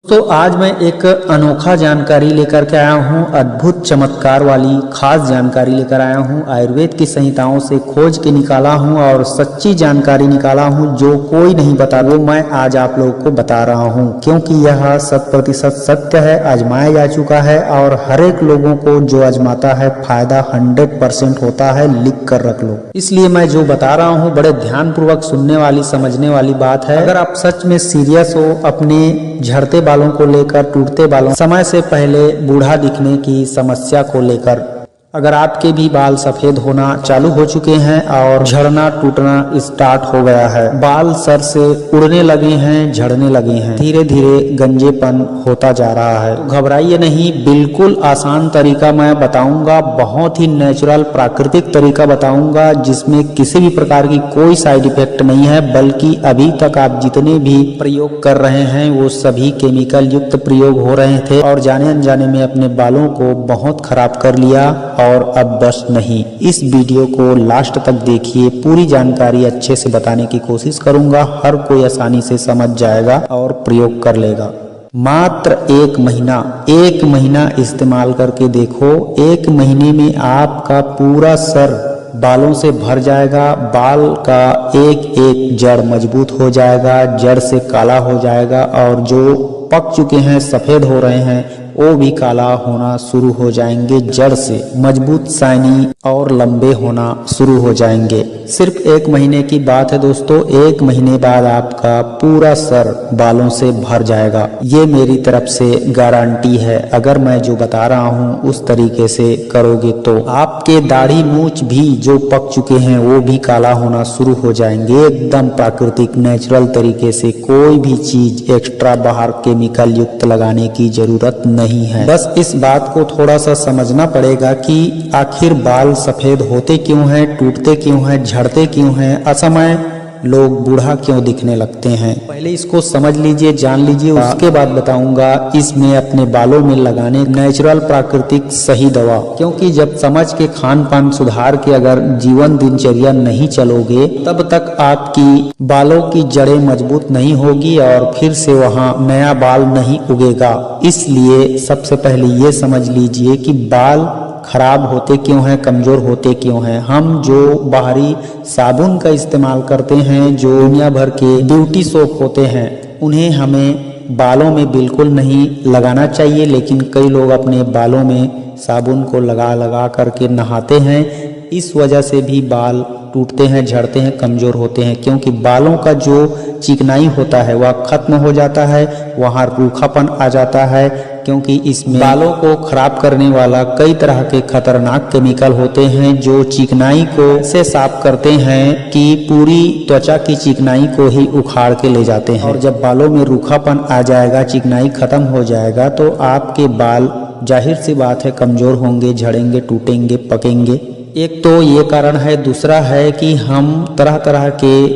तो आज मैं एक अनोखा जानकारी लेकर के आया हूँ, अद्भुत चमत्कार वाली खास जानकारी लेकर आया हूँ। आयुर्वेद की संहिताओं से खोज के निकाला हूँ और सच्ची जानकारी निकाला हूँ जो कोई नहीं बता, वो मैं आज आप लोगों को बता रहा हूँ, क्योंकि यह 100% सत्य है, आजमाया जा चुका है और हर एक लोगों को जो आजमाता है फायदा 100% होता है। लिख कर रख लो। इसलिए मैं जो बता रहा हूँ बड़े ध्यान पूर्वक सुनने वाली समझने वाली बात है। अगर आप सच में सीरियस हो अपने झड़ते बालों को लेकर, टूटते बालों, समय से पहले बूढ़ा दिखने की समस्या को लेकर, अगर आपके भी बाल सफेद होना चालू हो चुके हैं और झड़ना टूटना स्टार्ट हो गया है, बाल सर से उड़ने लगे हैं, झड़ने लगे हैं, धीरे धीरे गंजेपन होता जा रहा है, तो घबराइए नहीं। बिल्कुल आसान तरीका मैं बताऊंगा, बहुत ही नेचुरल प्राकृतिक तरीका बताऊंगा जिसमें किसी भी प्रकार की कोई साइड इफेक्ट नहीं है, बल्कि अभी तक आप जितने भी प्रयोग कर रहे हैं वो सभी केमिकल युक्त प्रयोग हो रहे थे और जाने अनजाने में अपने बालों को बहुत खराब कर लिया। और अब बस नहीं, इस वीडियो को लास्ट तक देखिए, पूरी जानकारी अच्छे से बताने की कोशिश करूंगा, हर कोई आसानी से समझ जाएगा और प्रयोग कर लेगा। मात्र एक महीना इस्तेमाल करके देखो, 1 महीने में आपका पूरा सर बालों से भर जाएगा, बाल का एक एक जड़ मजबूत हो जाएगा, जड़ से काला हो जाएगा और जो पक चुके हैं, सफेद हो रहे हैं, वो भी काला होना शुरू हो जाएंगे, जड़ से मजबूत, शाइनी और लंबे होना शुरू हो जाएंगे। सिर्फ 1 महीने की बात है दोस्तों, 1 महीने बाद आपका पूरा सर बालों से भर जाएगा। ये मेरी तरफ से गारंटी है। अगर मैं जो बता रहा हूँ उस तरीके से करोगे तो आपके दाढ़ी मूंछ भी जो पक चुके हैं वो भी काला होना शुरू हो जाएंगे। एकदम प्राकृतिक नेचुरल तरीके से, कोई भी चीज एक्स्ट्रा बाहर केमिकल युक्त लगाने की जरूरत नहीं है। बस इस बात को थोड़ा सा समझना पड़ेगा कि आखिर बाल सफेद होते क्यों हैं, टूटते क्यों हैं, झड़ते क्यों हैं, असमय लोग बूढ़ा क्यों दिखने लगते हैं। पहले इसको समझ लीजिए, जान लीजिए, उसके बाद बताऊंगा इसमें अपने बालों में लगाने नेचुरल प्राकृतिक सही दवा। क्योंकि जब समझ के खान पान सुधार के अगर जीवन दिनचर्या नहीं चलोगे तब तक आपकी बालों की जड़ें मजबूत नहीं होगी और फिर से वहाँ नया बाल नहीं उगेगा। इसलिए सबसे पहले ये समझ लीजिए कि बाल खराब होते क्यों हैं, कमजोर होते क्यों हैं। हम जो बाहरी साबुन का इस्तेमाल करते हैं, जो दुनिया भर के ब्यूटी सोप होते हैं, उन्हें हमें बालों में बिल्कुल नहीं लगाना चाहिए, लेकिन कई लोग अपने बालों में साबुन को लगा करके नहाते हैं। इस वजह से भी बाल टूटते हैं, झड़ते हैं, कमजोर होते हैं, क्योंकि बालों का जो चिकनाई होता है वह खत्म हो जाता है, वहाँ रूखापन आ जाता है, क्योंकि इसमें बालों को खराब करने वाला कई तरह के खतरनाक केमिकल होते हैं जो चिकनाई को से साफ करते हैं कि पूरी त्वचा की चिकनाई को ही उखाड़ के ले जाते हैं। और जब बालों में रूखापन आ जाएगा, चिकनाई खत्म हो जाएगा, तो आपके बाल जाहिर सी बात है कमजोर होंगे, झड़ेंगे, टूटेंगे, पकेंगे। एक तो ये कारण है। दूसरा है कि हम तरह तरह के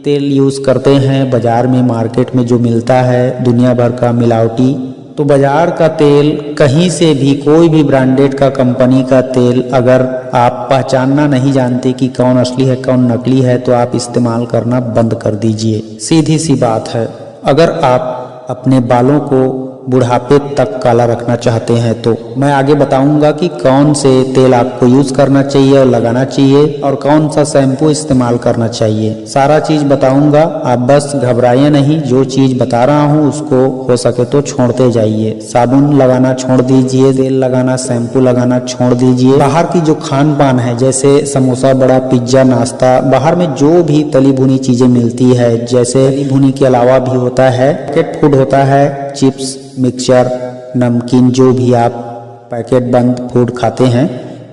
तेल यूज़ करते हैं बाजार में, मार्केट में जो मिलता है दुनिया भर का मिलावटी। तो बाजार का तेल, कहीं से भी कोई भी ब्रांडेड का कंपनी का तेल अगर आप पहचानना नहीं जानते कि कौन असली है कौन नकली है, तो आप इस्तेमाल करना बंद कर दीजिए। सीधी सी बात है। अगर आप अपने बालों को बुढ़ापे तक काला रखना चाहते हैं तो मैं आगे बताऊंगा कि कौन से तेल आपको यूज करना चाहिए और लगाना चाहिए और कौन सा शैम्पू इस्तेमाल करना चाहिए। सारा चीज बताऊंगा, आप बस घबराइए नहीं। जो चीज बता रहा हूँ उसको हो सके तो छोड़ते जाइए। साबुन लगाना छोड़ दीजिए, तेल लगाना, शैम्पू लगाना छोड़ दीजिए। बाहर की जो खान पान है, जैसे समोसा, बड़ा, पिज्जा, नाश्ता, बाहर में जो भी तली भुनी चीजें मिलती है, जैसे तली भुनी के अलावा भी होता है पैकेट फूड होता है, चिप्स, मिक्सचर, नमकीन, जो भी आप पैकेट बंद फूड खाते हैं,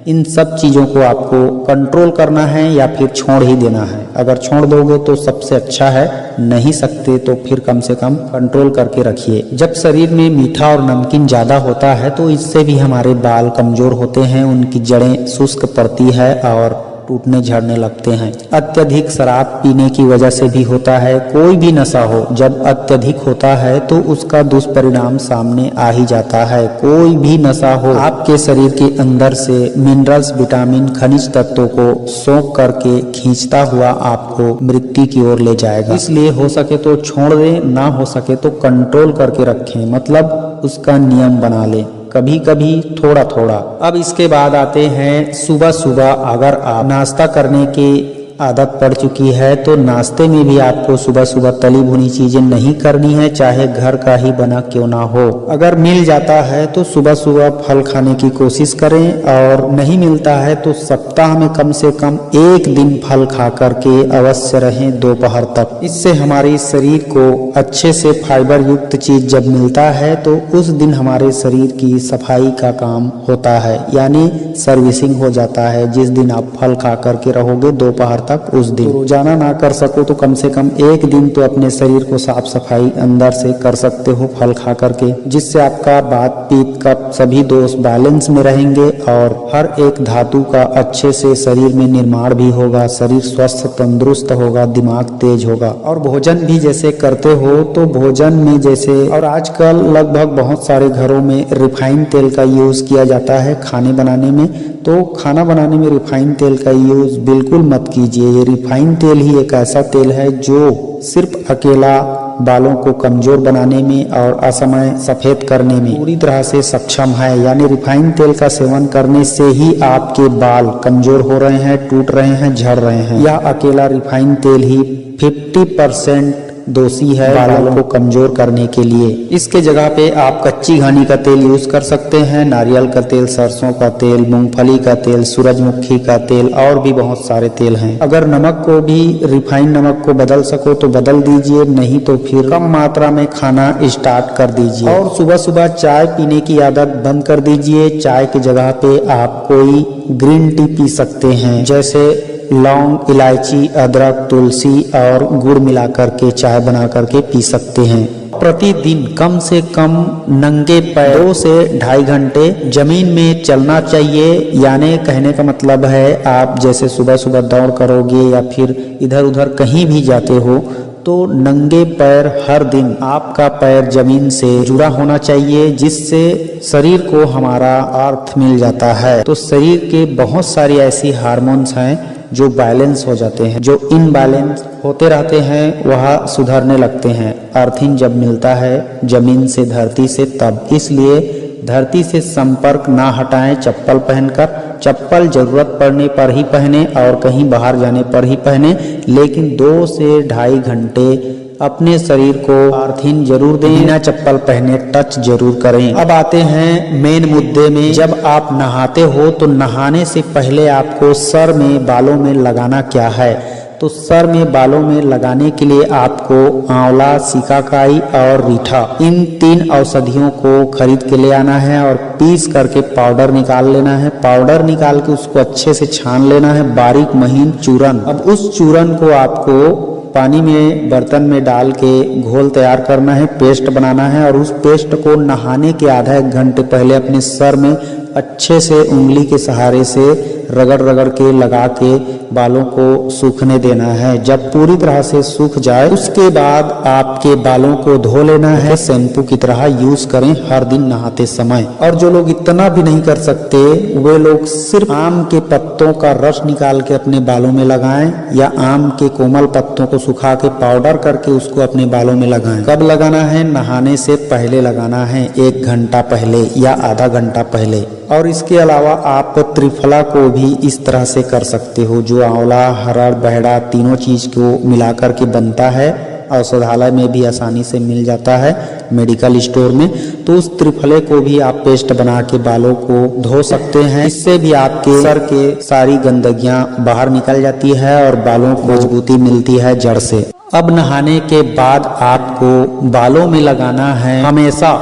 इन सब चीज़ों को आपको कंट्रोल करना है या फिर छोड़ ही देना है। अगर छोड़ दोगे तो सबसे अच्छा है, नहीं सकते तो फिर कम से कम कंट्रोल करके रखिए। जब शरीर में मीठा और नमकीन ज़्यादा होता है तो इससे भी हमारे बाल कमज़ोर होते हैं, उनकी जड़ें शुष्क पड़ती है और टूटने झड़ने लगते हैं। अत्यधिक शराब पीने की वजह से भी होता है। कोई भी नशा हो जब अत्यधिक होता है तो उसका दुष्परिणाम सामने आ ही जाता है। कोई भी नशा हो आपके शरीर के अंदर से मिनरल्स, विटामिन, खनिज तत्वों को सोख करके खींचता हुआ आपको मृत्यु की ओर ले जाएगा। इसलिए हो सके तो छोड़ दें, ना हो सके तो कंट्रोल करके रखें, मतलब उसका नियम बना लें, कभी कभी थोड़ा थोड़ा। अब इसके बाद आते हैं सुबह सुबह अगर आप नाश्ता करने की आदत पड़ चुकी है तो नाश्ते में भी आपको सुबह सुबह तली भुनी चीजें नहीं करनी है, चाहे घर का ही बना क्यों ना हो। अगर मिल जाता है तो सुबह सुबह फल खाने की कोशिश करें, और नहीं मिलता है तो सप्ताह में कम से कम एक दिन फल खा करके अवश्य रहें दोपहर तक। इससे हमारे शरीर को अच्छे से फाइबर युक्त चीज जब मिलता है तो उस दिन हमारे शरीर की सफाई का काम होता है, यानी सर्विसिंग हो जाता है। जिस दिन आप फल खा करके रहोगे दोपहर तक, उस दिन रोजाना ना कर सको तो कम से कम एक दिन तो अपने शरीर को साफ सफाई अंदर से कर सकते हो फल खा करके, जिससे आपका वात पित्त कफ सभी दोष बैलेंस में रहेंगे और हर एक धातु का अच्छे से शरीर में निर्माण भी होगा, शरीर स्वस्थ तंदुरुस्त होगा, दिमाग तेज होगा। और भोजन भी जैसे करते हो तो भोजन में जैसे, और आजकल लगभग बहुत सारे घरों में रिफाइंड तेल का यूज किया जाता है खाने बनाने में, तो खाना बनाने में रिफाइंड तेल का यूज बिल्कुल मत कीजिए। ये रिफाइंड तेल ही एक ऐसा तेल है जो सिर्फ अकेला बालों को कमजोर बनाने में और असमय सफेद करने में पूरी तरह से सक्षम है। यानी रिफाइंड तेल का सेवन करने से ही आपके बाल कमजोर हो रहे हैं, टूट रहे हैं, झड़ रहे हैं। यह अकेला रिफाइंड तेल ही 50% दोषी है बालों को कमजोर करने के लिए। इसके जगह पे आप कच्ची घानी का तेल यूज कर सकते हैं, नारियल का तेल, सरसों का तेल, मूंगफली का तेल, सूरजमुखी का तेल, और भी बहुत सारे तेल हैं। अगर नमक को भी रिफाइंड नमक को बदल सको तो बदल दीजिए, नहीं तो फिर कम मात्रा में खाना स्टार्ट कर दीजिए। और सुबह सुबह चाय पीने की आदत बंद कर दीजिए। चाय की जगह पे आप कोई ग्रीन टी पी सकते हैं, जैसे लौंग, इलायची, अदरक, तुलसी और गुड़ मिलाकर के चाय बना करके पी सकते हैं। प्रतिदिन कम से कम नंगे पैर 2 से 2.5 घंटे जमीन में चलना चाहिए। यानी कहने का मतलब है आप जैसे सुबह सुबह दौड़ करोगे या फिर इधर उधर कहीं भी जाते हो तो नंगे पैर हर दिन आपका पैर जमीन से जुड़ा होना चाहिए, जिससे शरीर को हमारा अर्थ मिल जाता है। तो शरीर के बहुत सारी ऐसी हार्मोन्स हैं जो बैलेंस हो जाते हैं, जो इनबैलेंस होते रहते हैं वह सुधरने लगते हैं। अर्थिंग जब मिलता है जमीन से, धरती से, तब इसलिए धरती से संपर्क ना हटाएं चप्पल पहनकर। चप्पल जरूरत पड़ने पर ही पहने और कहीं बाहर जाने पर ही पहने, लेकिन 2 से 2.5 घंटे अपने शरीर को अर्थिंग जरूर दें, बिना चप्पल पहने टच जरूर करें। अब आते हैं मेन मुद्दे में। जब आप नहाते हो तो नहाने से पहले आपको सर में, बालों में लगाना क्या है? तो सर में, बालों में लगाने के लिए आपको आंवला, सिकाकाई और रीठा, इन 3 औषधियों को खरीद के ले आना है और पीस करके पाउडर निकाल लेना है। पाउडर निकाल के उसको अच्छे से छान लेना है, बारीक महीन चूरन। अब उस चूरन को आपको पानी में, बर्तन में डाल के घोल तैयार करना है, पेस्ट बनाना है, और उस पेस्ट को नहाने के आधा 1 घंटे पहले अपने सर में अच्छे से उंगली के सहारे से रगड़ रगड़ के लगा के बालों को सूखने देना है। जब पूरी तरह से सूख जाए उसके बाद आपके बालों को धो लेना है, शैम्पू की तरह यूज करें हर दिन नहाते समय। और जो लोग इतना भी नहीं कर सकते वे लोग सिर्फ आम के पत्तों का रस निकाल के अपने बालों में लगाएं, या आम के कोमल पत्तों को सुखा के पाउडर करके उसको अपने बालों में लगाएं। कब लगाना है? नहाने से पहले लगाना है, 1 घंटा पहले या आधा घंटा पहले। और इसके अलावा आप त्रिफला को भी इस तरह से कर सकते हो, जो आंवला, हरड़, बहेड़ा, तीनों चीज को मिलाकर के बनता है। औषधालय में भी आसानी से मिल जाता है, मेडिकल स्टोर में। तो उस त्रिफले को भी आप पेस्ट बना के बालों को धो सकते हैं। इससे भी आपके सर के सारी गंदगियां बाहर निकल जाती है और बालों को मजबूती मिलती है जड़ से। अब नहाने के बाद आपको बालों में लगाना है हमेशा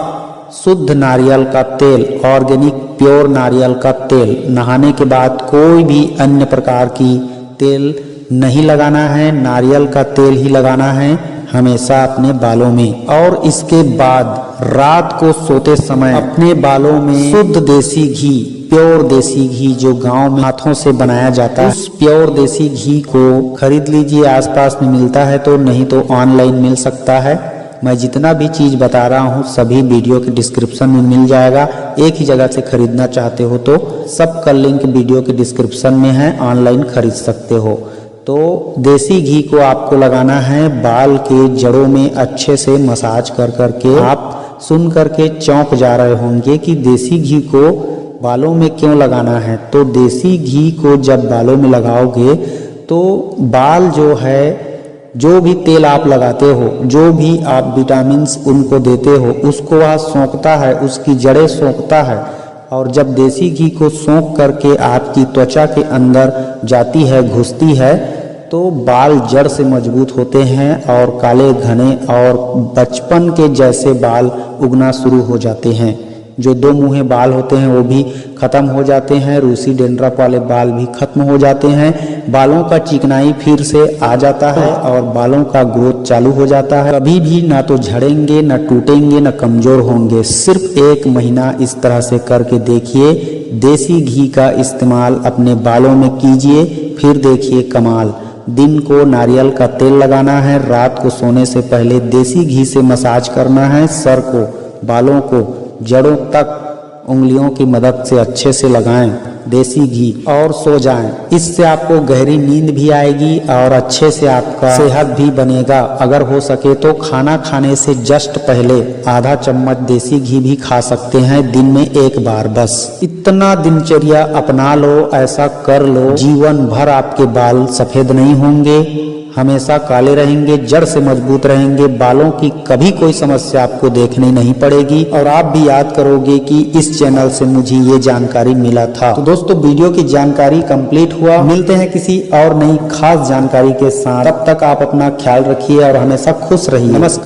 शुद्ध नारियल का तेल, ऑर्गेनिक प्योर नारियल का तेल। नहाने के बाद कोई भी अन्य प्रकार की तेल नहीं लगाना है, नारियल का तेल ही लगाना है हमेशा अपने बालों में। और इसके बाद रात को सोते समय अपने बालों में शुद्ध देसी घी प्योर देसी घी जो गांव में हाथों से बनाया जाता है, उस प्योर देसी घी को खरीद लीजिए। आसपास में मिलता है तो, नहीं तो ऑनलाइन मिल सकता है। मैं जितना भी चीज़ बता रहा हूँ सभी वीडियो के डिस्क्रिप्शन में मिल जाएगा। एक ही जगह से खरीदना चाहते हो तो सबका लिंक वीडियो के डिस्क्रिप्शन में है, ऑनलाइन खरीद सकते हो। तो देसी घी को आपको लगाना है बाल के जड़ों में, अच्छे से मसाज कर करके। आप सुन करके चौंक जा रहे होंगे कि देसी घी को बालों में क्यों लगाना है। तो देसी घी को जब बालों में लगाओगे तो बाल जो है, जो भी तेल आप लगाते हो, जो भी आप विटामिन्स उनको देते हो, उसको वह सोखता है, उसकी जड़ें सोखता है। और जब देसी घी को सोख करके आपकी त्वचा के अंदर जाती है, घुसती है, तो बाल जड़ से मजबूत होते हैं और काले घने और बचपन के जैसे बाल उगना शुरू हो जाते हैं। जो दो मुँहे बाल होते हैं वो भी खत्म हो जाते हैं, रूसी डेंड्रफ वाले बाल भी खत्म हो जाते हैं। बालों का चिकनाई फिर से आ जाता है और बालों का ग्रोथ चालू हो जाता है। कभी भी ना तो झड़ेंगे, ना टूटेंगे, ना कमजोर होंगे। सिर्फ 1 महीना इस तरह से करके देखिए। देसी घी का इस्तेमाल अपने बालों में कीजिए, फिर देखिए कमाल। दिन को नारियल का तेल लगाना है, रात को सोने से पहले देसी घी से मसाज करना है। सर को, बालों को, जड़ों तक उंगलियों की मदद से अच्छे से लगाएं देसी घी और सो जाएं। इससे आपको गहरी नींद भी आएगी और अच्छे से आपका सेहत भी बनेगा। अगर हो सके तो खाना खाने से जस्ट पहले आधा चम्मच देसी घी भी खा सकते हैं, दिन में 1 बार बस। इतना दिनचर्या अपना लो, ऐसा कर लो, जीवन भर आपके बाल सफेद नहीं होंगे, हमेशा काले रहेंगे, जड़ से मजबूत रहेंगे। बालों की कभी कोई समस्या आपको देखनी नहीं पड़ेगी और आप भी याद करोगे कि इस चैनल से मुझे ये जानकारी मिला था। तो दोस्तों वीडियो की जानकारी कंप्लीट हुआ। मिलते हैं किसी और नई खास जानकारी के साथ। तब तक आप अपना ख्याल रखिए और हमेशा खुश रहिए। नमस्कार।